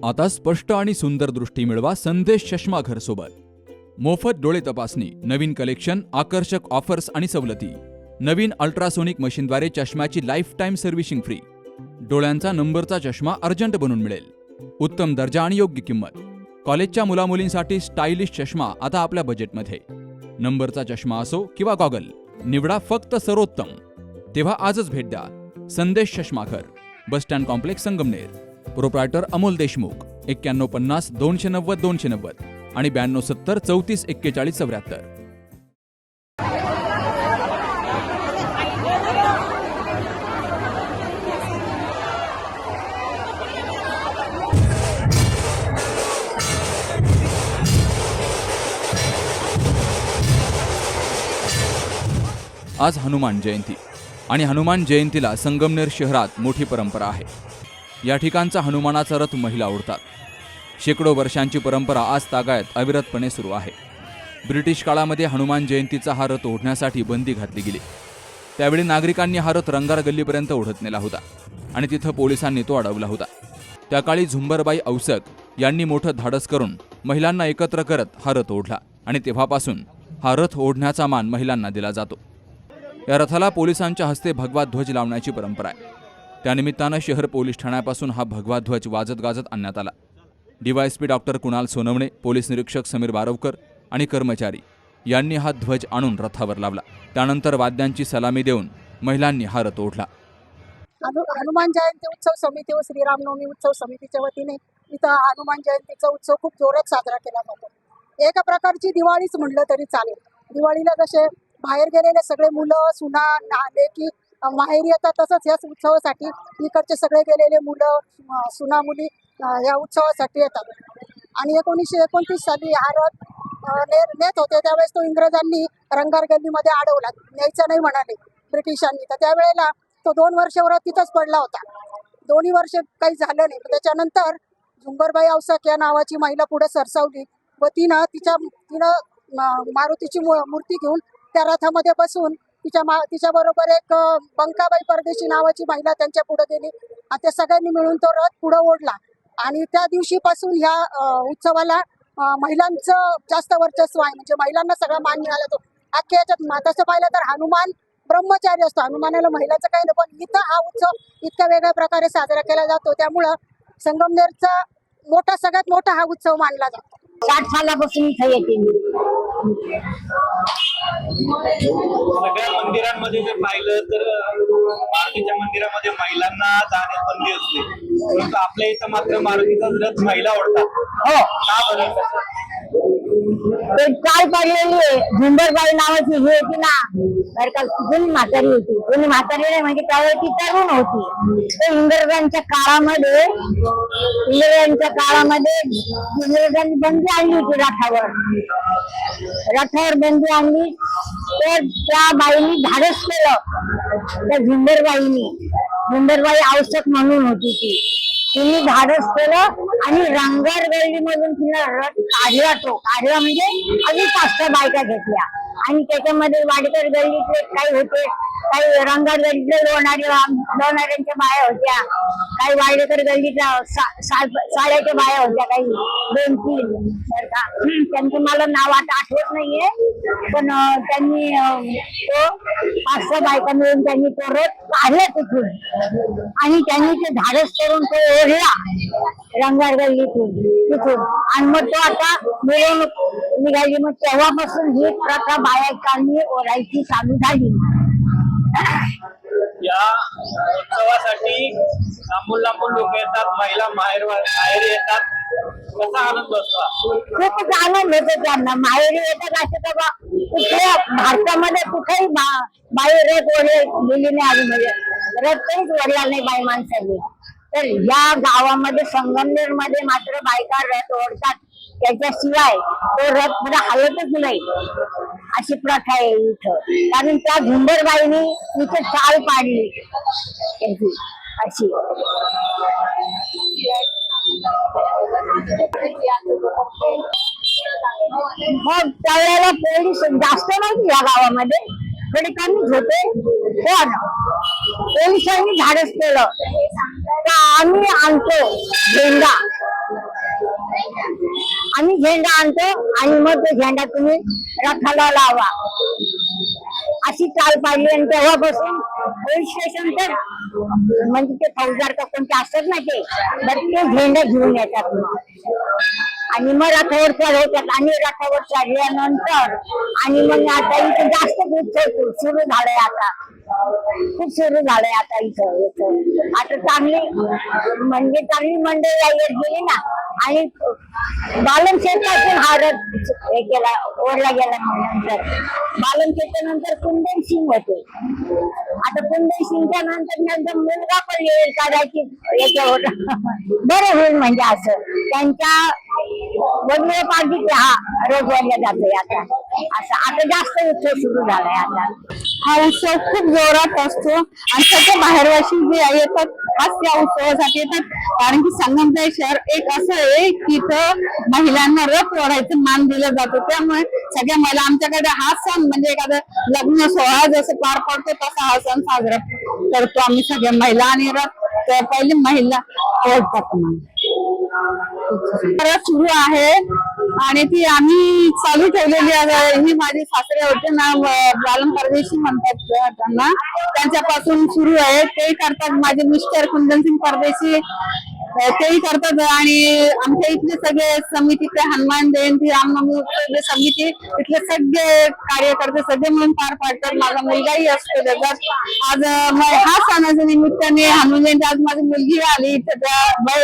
आता स्पष्ट आणि सुंदर दृष्टी मिळवा संदेश चष्मा घर सोबत. मोफत डोळे तपासणी, नवीन कलेक्शन, आकर्षक ऑफर्स आणि सवलती. नवीन अल्ट्रासोनिक मशीनद्वारे चष्म्याची लाईफ टाईम सर्व्हिसिंग फ्री. डोळ्यांचा नंबरचा चष्मा अर्जंट बनून मिळेल. उत्तम दर्जा आणि योग्य किंमत. कॉलेजच्या मुलामुलींसाठी स्टायलिश चष्मा आता आपल्या बजेटमध्ये. नंबरचा चष्मा असो किंवा गॉगल, निवडा फक्त सर्वोत्तम. तेव्हा आजच भेट द्या Sandesh Chashmaghar, bus stand complex, Sangamner. Proprietor Amol Deshmukh. 9150 290 290 आणि 9270 34 41 74. आज हनुमान जयंती आणि हनुमान जयंतीला संगमनेर शहरात मोठी परंपरा आहे. या ठिकाणचा हनुमानाचा रथ महिला ओढतात. शेकडो वर्षांची परंपरा आज तागायत अविरतपणे सुरू आहे. ब्रिटिश काळामध्ये हनुमान जयंतीचा हा रथ ओढण्यासाठी बंदी घातली गेली. त्यावेळी नागरिकांनी हा रथ रंगार गल्लीपर्यंत ओढत नेला होता आणि तिथं पोलिसांनी तो अडवला होता. त्या काळी झुंबरबाई औसक यांनी मोठं धाडस करून महिलांना एकत्र करत हा रथ ओढला आणि तेव्हापासून हा रथ ओढण्याचा मान महिलांना दिला जातो. या रथाला पोलिसांच्या हस्ते भगवा ध्वज लावण्याची परंपरा आहे. त्यानिमित्तानं शहर पोलीस ठाण्यापासून हा भगवा ध्वज वाजत गाजत आणण्यात आला. DySP doctor Kunal Sonawane, police निरीक्षक समीर बारवकर आणि कर्मचारी यांनी हा ध्वज आणून रथावर लावला. त्यानंतर वाद्यांची सलामी देऊन महिलांनी हा रथ ओढला. हनुमान जयंती उत्सव समिती व श्रीरामनवमी उत्सव समितीच्या वतीने इथं हनुमान जयंतीचा उत्सव खूप जोरात साजरा केला जातो. एका प्रकारची दिवाळीच म्हणलं तरी चालेल. दिवाळीला जसे बाहेर गेलेले सगळे मुलं, सुना, लेकी माहेरी येतात, तसंच याच उत्सवासाठी इकडचे सगळे गेलेले मुलं, सुना, मुली या उत्सवासाठी येतात. आणि 1929 साली हा रथ नेत होते. त्यावेळेस तो इंग्रजांनी रंगार गल्लीमध्ये अडवला. न्यायचं नाही म्हणाले ब्रिटिशांनी. तर त्यावेळेला तो 2 वर्ष रथ तिथंच पडला होता. 2 वर्ष काही झालं नाही. त्याच्यानंतर झुंबरबाई औसक या नावाची महिला पुढे सरसावली व तिनं मारुतीची मूर्ती घेऊन त्या रथामध्ये बसून तिच्याबरोबर एक बंकाबाई परदेशी नावाची महिला त्यांच्या पुढे गेली. ते सगळ्यांनी मिळून तो रथ पुढे ओढला आणि त्या दिवशीपासून ह्या उत्सवाला महिलांचं जास्त वर्चस्व आहे. म्हणजे महिलांना सगळा मान मिळाला. तो अख्ख्या याच्यात तसं पाहिलं तर हनुमान ब्रह्मचारी असतो. हनुमानाला महिलांचं काही नाही, पण इथं हा उत्सव इतक्या वेगळ्या प्रकारे साजरा केला जातो. त्यामुळं संगमनेरचा सगळ्यात मोठा हा उत्सव मानला जातो. 60 सालापासून इथे येते मी. सगळ्या मंदिरांमध्ये जर पाहिलं तर मारुतीच्या मंदिरामध्ये महिलांना जाण्यास बंदी असते, परंतु आपल्या इथं मात्र मारुतीचा रथ महिला ओढतात. हो, का बरं? ते काय पडलेली झुंबरबाई नावाची ही होती ना, तर का जुनी म्हातारी होती. जुनी म्हातारी नाही म्हणजे त्यावेळी ती तरुण होती. तर इंग्रजांच्या काळामध्ये इंग्रजांनी बंदी आणली होती रथावर बंदी आणली. तर त्या बाईंनी धाडस केलं. त्या झुंबरबाई औसक म्हणून होती तिने धाडस केलं आणि रंगार गल्लीमधून तिनं रथ काढला म्हणजे अजून 5-6 बायका घेतल्या आणि त्याच्यामध्ये वाडेकर गल्लीतले काही होते, काही रंगार गल्लीतले लोणाऱ्यांच्या बाया होत्या, काही वाडेकर गल्लीच्या साड्याच्या बाया होत्या, काही 2-3 त्यांचं मला नाव आता आठवत नाहीये. पण त्यांनी तो 5-6 बायका मिळून त्यांनी तो रथ काढला तिथून आणि त्यांनी ते धाडस करून तो ओढला रंगार गल्लीतून आणि मग तो आता मिरवणूक निघाली. मग तेव्हापासून ही प्रथा बायकांनी ओढायची चालू झाली. या उत्सवासाठी लांबून लोक येतात, महिला माहेरी येतात. कसा आनंद असतो? खूपच आनंद होतो त्यांना. माहेरी येतात असं तर कुठे भारतामध्ये कुठेही बाई रथ ओढलेली नाही अजून. म्हणजे रथ तरीच ओढला नाही बाई माणसांनी. तर या गावामध्ये संगमनेर मध्ये मात्र बायका रथ ओढतात. त्याच्याशिवाय तो रथ पुढे हलतच नाही अशी प्रथा आहे इथं. कारण त्या झुंबरबाईंनी इथे चाल पाडली त्याची अशी. मग त्यावेळेला पोलीस जास्त नव्हती या गावामध्ये, थोडी कमीच होते. पण पोलिसांनी धाडस केलं का आम्ही आणतो झेंडा, आम्ही झेंडा आणतो आणि मग तो झेंडा तुम्ही रथाला लावा अशी चाल पाडली. आणि तेव्हापासून पोलीस स्टेशन तर म्हणजे ते फौजदार का कोणते असतात ना ते, तर ते झेंडा घेऊन येतात मग आणि मग रथावर चढवतात. आणि रथावर चढल्यानंतर आणि मग आता इथे जास्त उत्सव सुरू झालाय, आता खूप सुरू झालंय आता इथं. आता चांगली म्हणजे चांगली मंडळी येत गेली ना. आणि बालन शेतातून हा रथ हे केला, ओढला गेला. नंतर बालन शेतानंतर कुंदन सिंग होते. आता कुंदन सिंगच्या नंतर मुलगा पण येईल काढायची याच्यावर बरं होईल. म्हणजे असं त्यांच्या वेगवेगळ्या पार्टीचे हा रोज वाढल्या जातोय आता. असं आता जास्त उत्सव सुरू झालाय आता. हा उत्सव खूप जोरात असतो आणि सगळे बाहेरवासी जे येतात खास या उत्सवासाठी येतात. कारण की संगमनेर शहर एक असं आहे की इथं महिलांना रथ ओढायचं मान दिलं जातं. त्यामुळे सगळ्या महिला आमच्याकडे हा सण म्हणजे एखादं लग्न सोहळा जसं पार पडतो तसा हा सण साजरा करतो आम्ही सगळ्या महिला. आणि रथ पहिले महिला ओढतात म्हणून रथ सुरू आहे आणि ती आम्ही चालू ठेवलेली आहे. ही माझी सासरे होते ना, बालन परदेशी म्हणतात त्यांना, त्यांच्यापासून सुरू आहे. ते करतात माझे मिस्टर कुंदन सिंग परदेशी, तेही करतात. आणि आमच्या इथले सगळे समितीचे हनुमान जयंती रामनवमी उत्सव समिती तिथले सगळे कार्यकर्ते सगळे मिळून पार पाडतात. माझा मुलगाही असतो त्याच्यात. आज हा सणाच्या निमित्ताने हनुमान जयंती, आज माझी मुलगी आली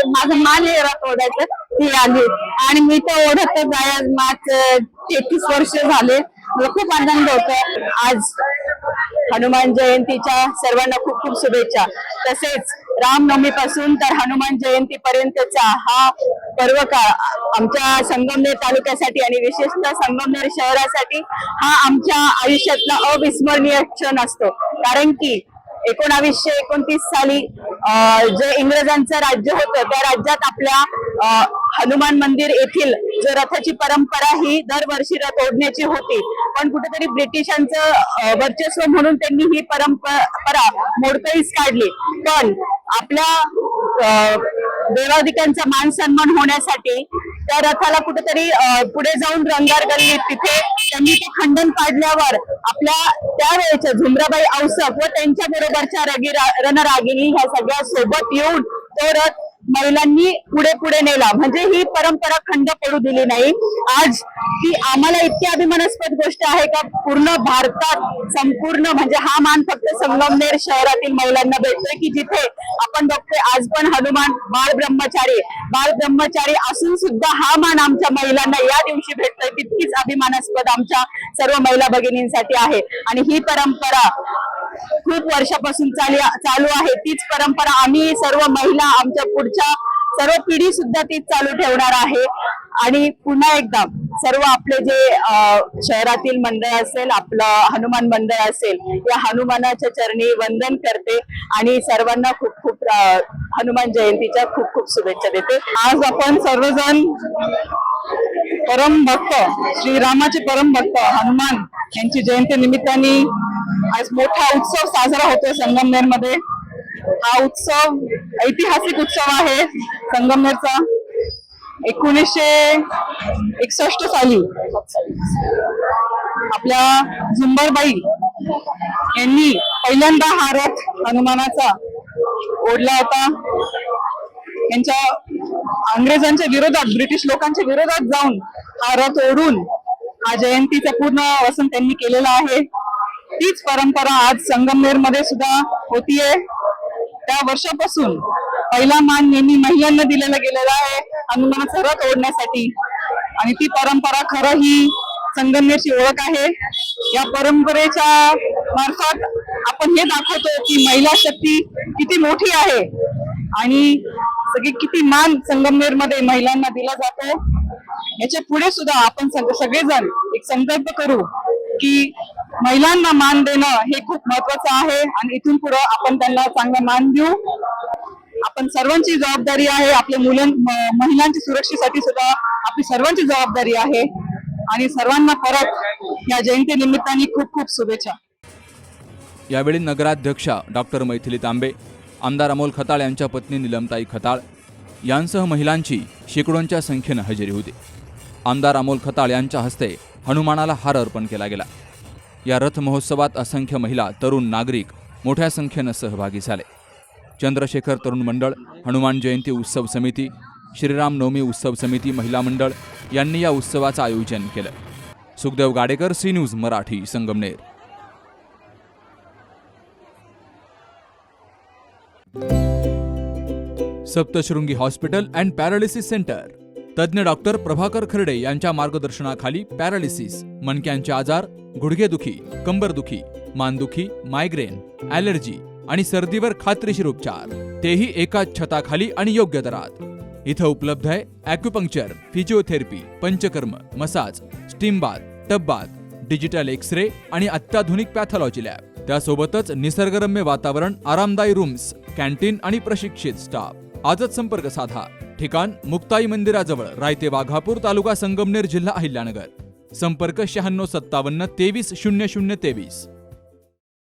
माझं मान आहे रथ ओढायचं, ती आली आणि मी तर ओढतच आहे. आज माझ 33 वर्ष झाले. मला खूप आनंद होतो. आज हनुमान जयंतीच्या सर्वांना खूप खूप शुभेच्छा. तसेच रामनवमी पासून तर हनुमान जयंती पर्यंतचा हा पर्व काळ आमच्या संगमनेर तालुक्यासाठी आणि विशेषतः संगमनेर शहरासाठी हा आमच्या आयुष्यातला अविस्मरणीय क्षण असतो. कारण की 1929 साली जे इंग्रजांचं राज्य होतं त्या राज्यात आपल्या हनुमान मंदिर येथील जो रथाची परंपरा ही दरवर्षी रथ ओढण्याची होती. पण कुठेतरी ब्रिटिशांचं वर्चस्व म्हणून त्यांनी ही परंपरा मोडकळीस काढली. पण आपल्या देवाधिकांचा मान सन्मान होण्यासाठी त्या रथाला कुठेतरी पुढे जाऊन रंगार गल्लीत तिथे त्यांनी ते खंडन पाडल्यावर आपल्या त्यावेळेच्या झुमराबाई औसफ व त्यांच्या बरोबरच्या रणरागिणी ह्या सगळ्या सोबत येऊन तो रथ महिलांनी पुढे पुढे नेला. म्हणजे ही परंपरा खंड पडू दिली नाही. आज ती आम्हाला इतकी अभिमानास्पद गोष्ट आहे का पूर्ण भारतात संपूर्ण म्हणजे हा मान फक्त संगमनेर शहरातील महिलांना भेटतोय की जिथे आपण बघतोय आज पण हनुमान बाळ ब्रह्मचारी असून सुद्धा हा मान आमच्या महिलांना या दिवशी भेटतोय. तितकीच अभिमानास्पद आमच्या सर्व महिला भगिनींसाठी आहे. आणि ही परंपरा खूप वर्षापासून चालू आहे. तीच परंपरा आम्ही सर्व महिला आमच्या पुढच्या सर्व पिढी सुद्धा तीच चालू ठेवणार आहे. आणि पुन्हा एकदा सर्व आपले जे शहरातील मंडळ असेल, आपलं हनुमान मंडळ असेल, या हनुमानाच्या चरणी वंदन करते आणि सर्वांना खूप खूप हनुमान जयंतीच्या खूप खूप शुभेच्छा देते. आज आपण सर्वजण परम भक्त श्रीरामाचे परम भक्त हनुमान यांची जयंती निमित्ताने आज मोठा उत्सव साजरा होतोय संगमनेर मध्ये. हा उत्सव ऐतिहासिक उत्सव आहे संगमनेरचा. 1961 साली आपल्या झुंबरबाई यांनी पहिल्यांदा हा रथ हनुमानाचा ओढला होता. यांच्या इंग्रजांच्या विरोधात, ब्रिटिश लोकांच्या विरोधात जाऊन हा रथ ओढून हा जयंतीचा पूर्ण वसन त्यांनी केलेला आहे. तीच परंपरा आज संगमनेर मध्ये सुद्धा होतीये. त्या वर्षापासून पहिला मान नेहमी महिलांना दिलेला गेलेला आहे हनुमानाचा रथ ओढण्यासाठी. आणि ती परंपरा खरं ही संगमनेरची ओळख आहे. या परंपरेच्या मार्फत आपण हे दाखवतो की महिला शक्ती किती मोठी आहे आणि सगळी किती मान संगमनेर मध्ये महिलांना दिला जातो. याच्या पुढे सुद्धा आपण सगळेजण एक संकल्प करू की महिलांना मान देणं हे खूप महत्वाचं आहे आणि इथून पुढे आपण त्यांना चांगला मान देऊ. आपण सर्वांची जबाबदारी आहे. आपल्या महिलांच्या सुरक्षेसाठी सुद्धा आपली सर्वांची जबाबदारी आहे. आणि सर्वांना परत या जयंती निमित्ताने खूप खूप शुभेच्छा. यावेळी नगराध्यक्षा डॉक्टर मैथिली तांबे, आमदार अमोल खताळ यांच्या पत्नी निलमताई खताळ यांसह महिलांची शेकडोंच्या संख्येनं हजेरी होती. आमदार अमोल खताळ यांच्या हस्ते हनुमानाला हार अर्पण केला गेला. या रथ महोत्सवात असंख्य महिला, तरुण नागरिक मोठ्या संख्येनं सहभागी झाले. चंद्रशेखर तरुण मंडळ, हनुमान जयंती उत्सव समिती, श्रीराम नवमी उत्सव समिती महिला मंडळ यांनी या उत्सवाचं आयोजन केलं. Sukhdev Gadekar, C news Marathi, Sangamner. Saptashrungi hospital and paralysis centre. तज्ज्ञ डॉक्टर प्रभाकर खर्डे यांच्या मार्गदर्शनाखाली पॅरालिसिस, मणक्यांचे आजार, गुडघेदुखी, कंबरदुखी, मानदुखी, मायग्रेन, ॲलर्जी आणि सर्दीवर खात्रीशीर उपचार, तेही एकाच छताखाली आणि योग्य दरात. इथं उपलब्ध आहे acupuncture, physiotherapy, panchakarma, massage, steam bath, tub bath, digital X-ray आणि अत्याधुनिक पॅथॉलॉजी लॅब. त्यासोबतच निसर्गरम्य वातावरण, आरामदायी रूम्स, कॅन्टीन आणि प्रशिक्षित स्टाफ. आजच संपर्क साधा. ठिकाण मुक्ताई मंदिराजवळ, रायते वाघापूर, तालुका संगमनेर, जिल्हा अहिल्यानगर. संपर्क 9657 23 0023.